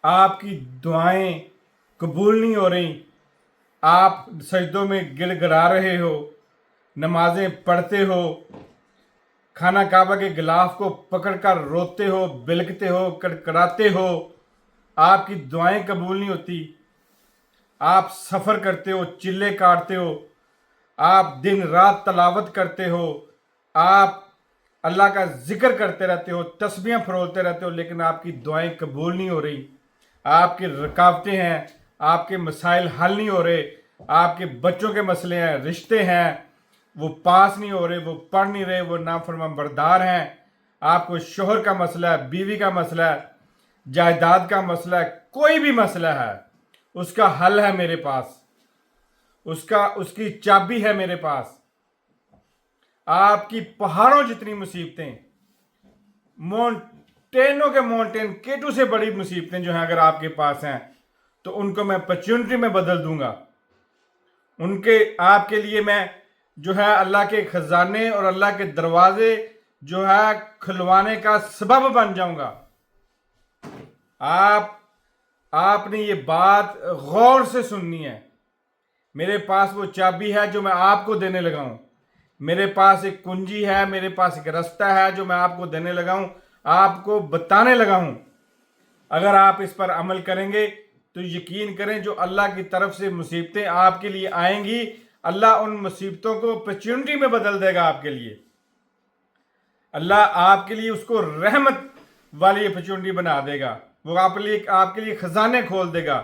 آپ کی دعائیں قبول نہیں ہو رہی، آپ سجدوں میں گڑ گڑا رہے ہو، نمازیں پڑھتے ہو، خانہ کعبہ کے غلاف کو پکڑ کر روتے ہو، بلکتے ہو، کڑکڑاتے ہو، آپ کی دعائیں قبول نہیں ہوتی، آپ سفر کرتے ہو، چلے کاٹتے ہو، آپ دن رات تلاوت کرتے ہو، آپ اللہ کا ذکر کرتے رہتے ہو، تسبیحاں پھرولتے رہتے ہو، لیکن آپ کی دعائیں قبول نہیں ہو رہی، آپ کی رکاوٹیں ہیں، آپ کے مسائل حل نہیں ہو رہے، آپ کے بچوں کے مسئلے ہیں، رشتے ہیں، وہ پاس نہیں ہو رہے، وہ پڑھ نہیں رہے، وہ نافرمان بردار ہیں، آپ کو شوہر کا مسئلہ ہے، بیوی کا مسئلہ ہے، جائیداد کا مسئلہ ہے، کوئی بھی مسئلہ ہے، اس کا حل ہے میرے پاس، اس کی چابی ہے میرے پاس۔ آپ کی پہاڑوں جتنی مصیبتیں، مونٹینوں کے مونٹین کیٹو سے بڑی مصیبتیں جو ہیں اگر آپ کے پاس ہیں تو ان کو میں اپرچونٹی میں بدل دوں گا، آپ کے لیے میں جو ہے اللہ کے خزانے اور اللہ کے دروازے جو ہے کھلوانے کا سبب بن جاؤں گا۔ آپ نے یہ بات غور سے سننی ہے۔ میرے پاس وہ چابی ہے جو میں آپ کو دینے لگا ہوں، میرے پاس ایک کنجی ہے، میرے پاس ایک رستہ ہے جو میں آپ کو دینے لگا ہوں، آپ کو بتانے لگا ہوں۔ اگر آپ اس پر عمل کریں گے تو یقین کریں جو اللہ کی طرف سے مصیبتیں آپ کے لیے آئیں گی، اللہ ان مصیبتوں کو اپرچونٹی میں بدل دے گا آپ کے لیے۔ اللہ آپ کے لیے اس کو رحمت والی اپرچونٹی بنا دے گا، وہ آپ کے لیے خزانے کھول دے گا۔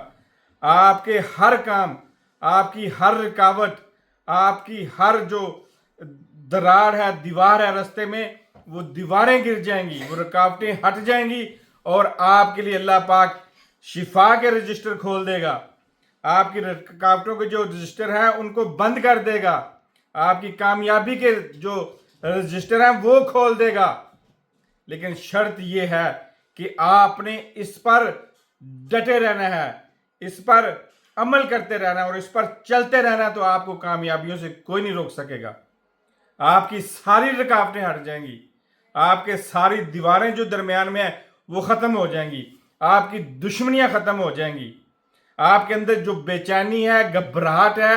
آپ کے ہر کام، آپ کی ہر رکاوٹ، آپ کی ہر جو دراڑ ہے، دیوار ہے رستے میں، وہ دیواریں گر جائیں گی، وہ رکاوٹیں ہٹ جائیں گی، اور آپ کے لیے اللہ پاک شفا کے رجسٹر کھول دے گا۔ آپ کی رکاوٹوں کے جو رجسٹر ہیں ان کو بند کر دے گا، آپ کی کامیابی کے جو رجسٹر ہیں وہ کھول دے گا۔ لیکن شرط یہ ہے کہ آپ نے اس پر ڈٹے رہنا ہے، اس پر عمل کرتے رہنا ہے اور اس پر چلتے رہنا ہے، تو آپ کو کامیابیوں سے کوئی نہیں روک سکے گا۔ آپ کی ساری رکاوٹیں ہٹ جائیں گی، آپ کے ساری دیواریں جو درمیان میں ہیں وہ ختم ہو جائیں گی، آپ کی دشمنیاں ختم ہو جائیں گی، آپ کے اندر جو بے چینی ہے، گھبراہٹ ہے،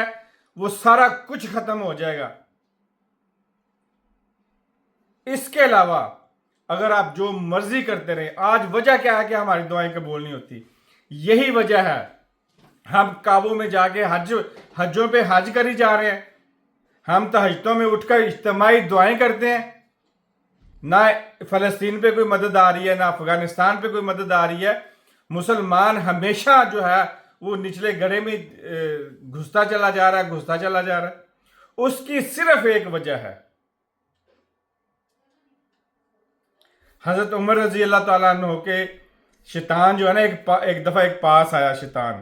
وہ سارا کچھ ختم ہو جائے گا۔ اس کے علاوہ اگر آپ جو مرضی کرتے رہے، آج وجہ کیا ہے کہ ہماری دعائیں قبول نہیں ہوتی؟ یہی وجہ ہے، ہم کعبوں میں جا کے حجوں پہ حج کری جا رہے ہیں، ہم تہجدوں میں اٹھ کر اجتماعی دعائیں کرتے ہیں، نہ فلسطین پہ کوئی مدد آ رہی ہے، نہ افغانستان پہ کوئی مدد آ رہی ہے۔ مسلمان ہمیشہ جو ہے وہ نچلے گڑھے میں گھستا چلا جا رہا ہے۔ اس کی صرف ایک وجہ ہے، حضرت عمر رضی اللہ تعالیٰ عنہ کے شیطان جو ہے نا، ایک دفعہ ایک پاس آیا شیطان،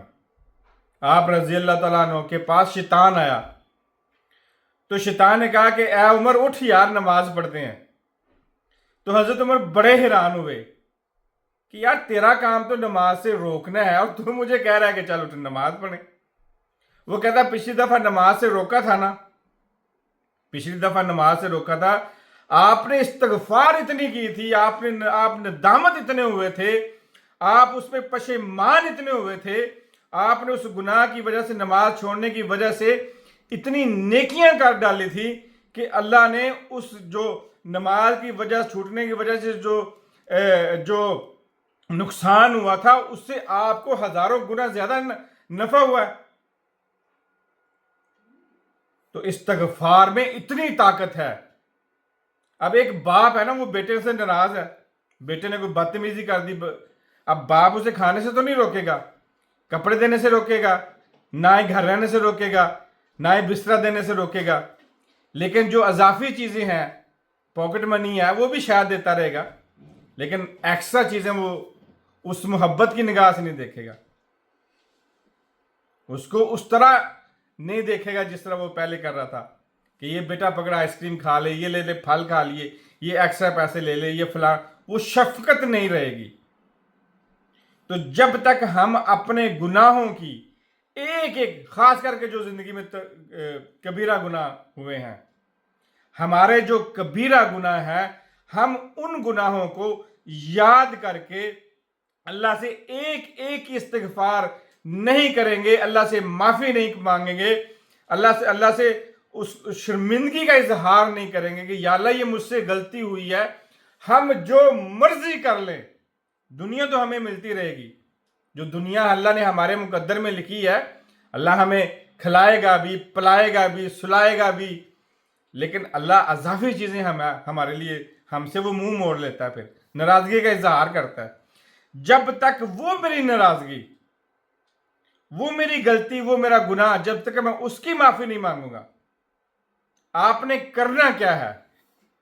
آپ رضی اللہ تعالیٰ عنہ کے پاس شیطان آیا، تو شیطان نے کہا کہ اے عمر اٹھ یار، نماز پڑھتے ہیں۔ تو حضرت عمر بڑے حیران ہوئے کہ یار تیرا کام تو نماز سے روکنا ہے اور تو مجھے کہہ رہا ہے کہ چل اٹھ نماز پڑھیں۔ وہ کہتا پچھلی دفعہ نماز سے روکا تھا نا، پچھلی دفعہ نماز سے روکا تھا، آپ نے استغفار اتنی کی تھی، آپ ندامت اتنے ہوئے تھے، آپ اس پہ پشیمان اتنے ہوئے تھے، آپ نے اس گناہ کی وجہ سے، نماز چھوڑنے کی وجہ سے اتنی نیکیاں کر ڈالی تھی کہ اللہ نے اس جو نماز کی وجہ چھوٹنے کی وجہ سے جو نقصان ہوا تھا اس سے آپ کو ہزاروں گنا زیادہ نفع ہوا ہے۔ تو استغفار میں اتنی طاقت ہے۔ اب ایک باپ ہے نا، وہ بیٹے سے ناراض ہے، بیٹے نے کوئی بدتمیزی کر دی، اب باپ اسے کھانے سے تو نہیں روکے گا، کپڑے دینے سے روکے گا، نہ ہی گھر رہنے سے روکے گا، نہ ہی بستر دینے سے روکے گا، لیکن جو اضافی چیزیں ہیں، پاکٹ منی ہے، وہ بھی شاید دیتا رہے گا، لیکن ایکسٹرا چیزیں وہ اس محبت کی نگاہ سے نہیں دیکھے گا، اس کو اس طرح نہیں دیکھے گا جس طرح وہ پہلے کر رہا تھا کہ یہ بیٹا پکڑا آئس کریم کھا لے، یہ لے لے پھل کھا لیے، یہ ایکسٹرا پیسے لے لے، یہ فلاں، وہ شفقت نہیں رہے گی۔ تو جب تک ہم اپنے گناہوں کی ایک خاص کر کے جو زندگی میں کبیرہ گناہ ہوئے ہیں، ہمارے جو کبیرہ گناہ ہیں، ہم ان گناہوں کو یاد کر کے अल्लाह से एक एक की इस्तिगफार नहीं करेंगे, अल्लाह से माफ़ी नहीं मांगेंगे, अल्लाह से उस शर्मिंदगी का इजहार नहीं करेंगे कि या अल्लाह ये मुझसे गलती हुई है, हम जो मर्जी कर लें, दुनिया तो हमें मिलती रहेगी, जो दुनिया अल्लाह ने हमारे मुकद्दर में लिखी है, अल्लाह हमें खिलाएगा भी, पिलाएगा भी, सुलाएगा भी, लेकिन अल्लाह अज़ाफ़ी चीज़ें हमारे लिए हमसे वो मुंह मोड़ लेता है, फिर नाराज़गी का इजहार करता है। जब तक वो मेरी नाराज़गी, वो मेरी गलती, वो मेरा गुनाह, जब तक मैं उसकी माफ़ी नहीं मांगूंगा, आपने करना क्या है,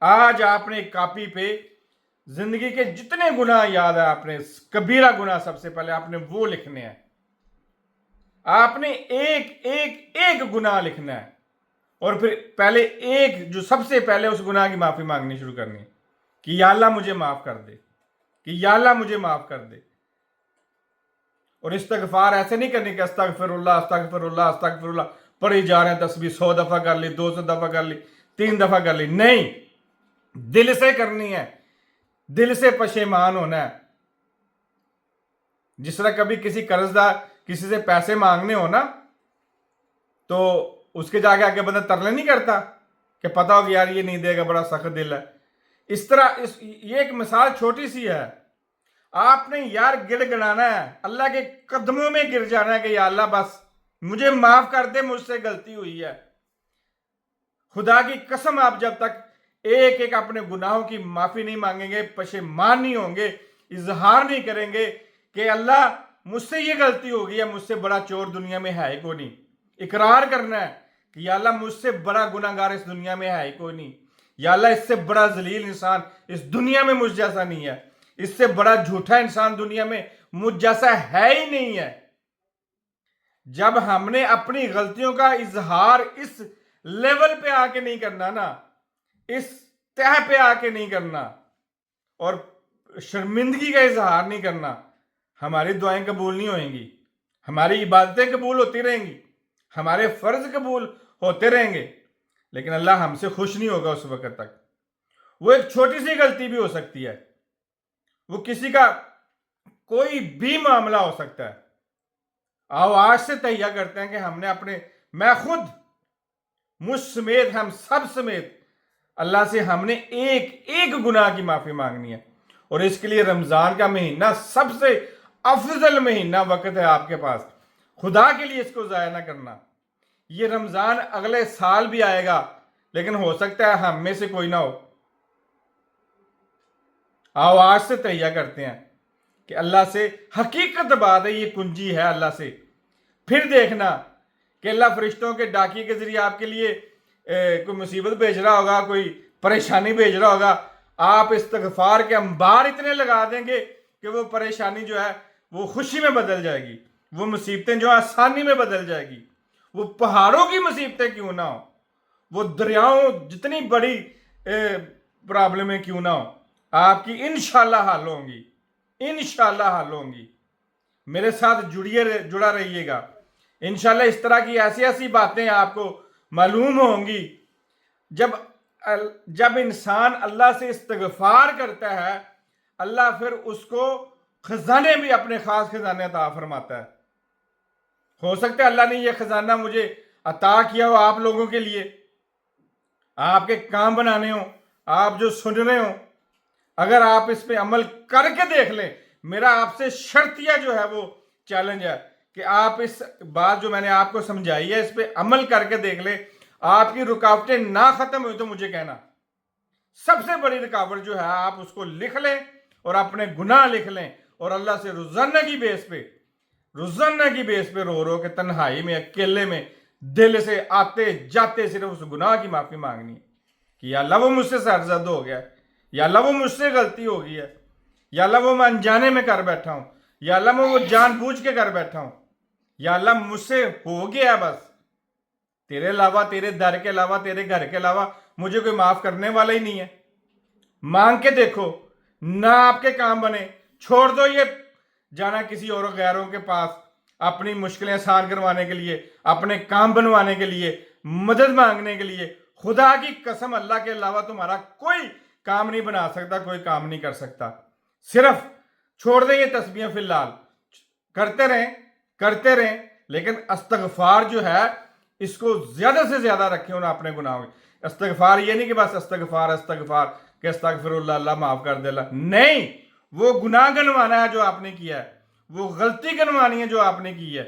आज आपने कॉपी पे जिंदगी के जितने गुनाह याद है, आपने कबीरा गुनाह सबसे पहले आपने वो लिखने हैं। आपने एक एक एक गुनाह लिखना है और फिर पहले एक, जो सबसे पहले उस गुनाह की माफी मांगनी शुरू करनी है कि या अल्लाह मुझे माफ कर दे, कि या अल्लाह मुझे माफ कर दे। और इस्तगफार ऐसे नहीं करनी कि अस्तगफिरुल्लाह अस्तगफिरुल्लाह अस्तगफिरुल्लाह पढ़ी जा रहे हैं, तस्बीह 100 दफा कर ली, 200 दफा कर ली, 3 दफा कर ली, नहीं, दिल से करनी है, दिल से पशेमान होना है। जिस तरह कभी किसी कर्जदार किसी से पैसे मांगने हो ना, तो उसके जाके आगे बंदा तरले नहीं करता कि पता हो कि यार ये नहीं देगा, बड़ा सख्त दिल है। इस तरह ये एक मिसाल छोटी सी है। आपने यार गिड़गिड़ाना है, अल्लाह के कदमों में गिर जाना है कि या अल्लाह बस मुझे माफ कर दे, मुझसे गलती हुई है। खुदा की कसम, आप जब तक एक एक अपने गुनाहों की माफी नहीं मांगेंगे, पशेमान नहीं होंगे, इजहार नहीं करेंगे कि अल्लाह मुझसे ये गलती हो गई है, मुझसे बड़ा चोर दुनिया में है ही कोई नहीं, इकरार करना है कि या अल्लाह मुझसे बड़ा गुनाहगार इस दुनिया में है ही कोई नहीं, या अल्लाह इससे बड़ा जलील इंसान इस दुनिया में मुझ जैसा नहीं है, इससे बड़ा झूठा इंसान दुनिया में मुझ जैसा है ही नहीं है। जब हमने अपनी गलतियों का इजहार इस लेवल पे आके नहीं करना ना, इस तह पे आके नहीं करना और शर्मिंदगी का इजहार नहीं करना, हमारी दुआएं कबूल नहीं होंगी, हमारी इबादतें कबूल होती रहेंगी, हमारे फर्ज कबूल होते रहेंगे, लेकिन अल्लाह हमसे खुश नहीं होगा उस वक्त तक। वो एक छोटी सी गलती भी हो सकती है, वो किसी का कोई भी मामला हो सकता है। आओ आज से तैयार करते हैं कि हमने अपने, मैं खुद, मुझ समेत, हम सब समेत, अल्लाह से हमने एक एक गुनाह की माफी मांगनी है। और इसके लिए रमजान का महीना सबसे अफजल महीना वक्त है आपके पास, खुदा के लिए इसको जाया ना करना। ये रमजान अगले साल भी आएगा, लेकिन हो सकता है हम में से कोई ना हो। आओ आज से तैयार करते हैं कि अल्लाह से, हकीकत बात है, ये कुंजी है अल्लाह से। फिर देखना कि अल्लाह फरिश्तों के डाकिए के जरिए आपके लिए कोई मुसीबत भेज रहा होगा, कोई परेशानी भेज रहा होगा, आप इस्तगफार के अंबार इतने लगा देंगे कि वो परेशानी जो है वो खुशी में बदल जाएगी, वो मुसीबतें जो आसानी में बदल जाएगी। वो पहाड़ों की मुसीबतें क्यों ना हो, वो दरियाओं जितनी बड़ी प्रॉब्लमें क्यों ना हो, आपकी इंशाल्लाह हल होंगी, इंशाल्लाह हल होंगी। मेरे साथ जुड़ा रहिएगा। इंशाल्लाह इस तरह की ऐसी ऐसी बातें आपको मालूम होंगी। जब इंसान अल्लाह से इस्तगफार करता है, अल्लाह फिर उसको खजाने भी, अपने खास खजाने अता फरमाता है। हो सकता है अल्लाह ने यह खजाना मुझे अता किया हो आप लोगों के लिए, आपके काम बनाने हो, आप जो सुन रहे हो, अगर आप इस पे अमल करके देख लें, मेरा आपसे शर्तिया जो है वो चैलेंज है कि आप इस बात जो मैंने आपको समझाई है, इस पे अमल करके देख लें। आपकी रुकावटें ना खत्म हुई तो मुझे कहना। सबसे बड़ी रुकावट जो है आप उसको लिख लें और अपने गुनाह लिख लें और अल्लाह से रोजाना की बेस पे रो रो के तन्हाई में, अकेले में, दिल से आते जाते सिर्फ उस गुनाह की माफी मांगनी है कि या अल्लाह वो मुझसे सरजद हो गया, या अल्लाह वो मुझसे गलती हो गई है, या अल्लाह वो मैं अनजाने में कर बैठा हूं, या अल्लाह मैं वो जानबूझ के कर बैठा हूं, या अल्लाह मुझसे हो गया, बस तेरे अलावा, तेरे दर के अलावा, तेरे घर के अलावा मुझे कोई माफ करने वाला ही नहीं है। मांग के देखो, ना आपके काम बने, छोड़ दो ये जाना किसी और गैरों के पास अपनी मुश्किलें आसान करवाने के लिए, अपने काम बनवाने के लिए, मदद मांगने के लिए। खुदा की कसम, अल्लाह के अलावा तुम्हारा कोई काम नहीं बना सकता, कोई काम नहीं कर सकता। सिर्फ छोड़ दें ये तस्बीहें फिलहाल, करते रहें, लेकिन इस्तगफार जो है इसको ज्यादा से ज्यादा रखें उन अपने गुनाहों में। इस्तगफार ये नहीं कि बस इस्तगफार कि अस्तगफिरुल्लाह, अल्लाह माफ कर दे, नहीं, वो गुनाह गिनवाना है जो आपने किया है, वो गलती गिनवानी है जो आपने की है,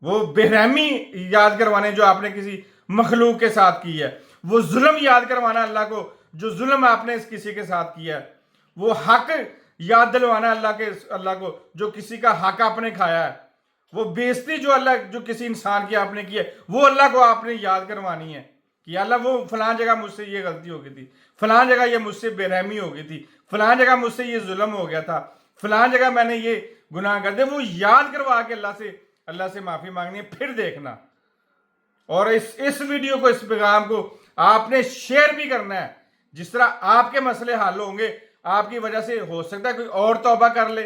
वो बेरहमी याद करवाने जो आपने किसी मखलूक के साथ की है, वो जुल्म याद करवाना अल्लाह को जो जुल्म आपने किसी के साथ किया है, वो हक याद दिलवाना अल्लाह को जो किसी का हक आपने खाया है, वो बेइज्जती जो किसी इंसान की आपने की है, वो अल्लाह को आपने याद करवानी है कि अल्लाह वो फलां जगह मुझसे ये गलती हो गई थी, फलां जगह ये मुझसे बेरहमी हो गई थी, फलां जगह मुझसे ये जुल्म हो गया था, फलां जगह मैंने ये गुनाह कर दिया, वो याद करवा के अल्लाह से माफी मांगनी है। फिर देखना, और इस वीडियो को, इस पैगाम को आपने शेयर भी करना है। जिस तरह आपके मसले हल होंगे, आपकी वजह से हो सकता है कोई और तौबा कर ले,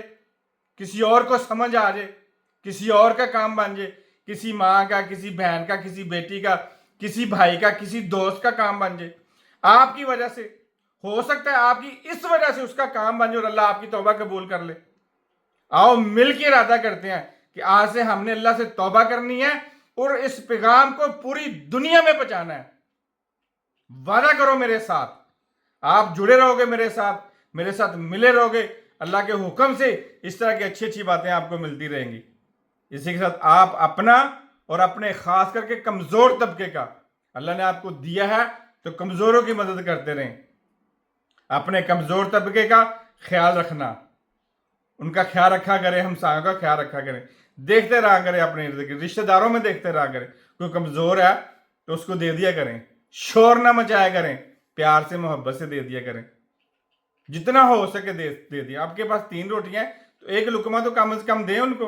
किसी और को समझ आ जाए, किसी और का काम बन जाए, किसी माँ का, किसी बहन का, किसी बेटी का, किसी भाई का, किसी दोस्त का काम बन जाए। आपकी वजह से हो सकता है, आपकी इस वजह से उसका काम बन जाए और अल्लाह आपकी तौबा कबूल कर ले। आओ मिल के इरादा करते हैं कि आज से हमने अल्लाह से तौबा करनी है और इस पैगाम को पूरी दुनिया में पहुंचाना है। वादा करो मेरे साथ, आप जुड़े रहोगे मेरे साथ मिले रहोगे, अल्लाह के हुक्म से इस तरह की अच्छी अच्छी बातें आपको मिलती रहेंगी। इसी के साथ आप अपना और अपने खास करके कमजोर तबके का, अल्लाह ने आपको दिया है तो कमजोरों की मदद करते रहें। अपने कमजोर तबके का ख्याल रखना, उनका ख्याल रखा करें, हमसायों का ख्याल रखा करें, देखते रहा करें, अपने इर्द गिर्द रिश्तेदारों में देखते रहा करें। कोई कमजोर है तो उसको दे दिया करें, शोर ना मचाया करें, प्यार से मोहब्बत से दे दिया करें, जितना हो सके दे दिया। आपके पास 3 रोटियां हैं तो 1 लुकमा तो कम से कम दें उनको।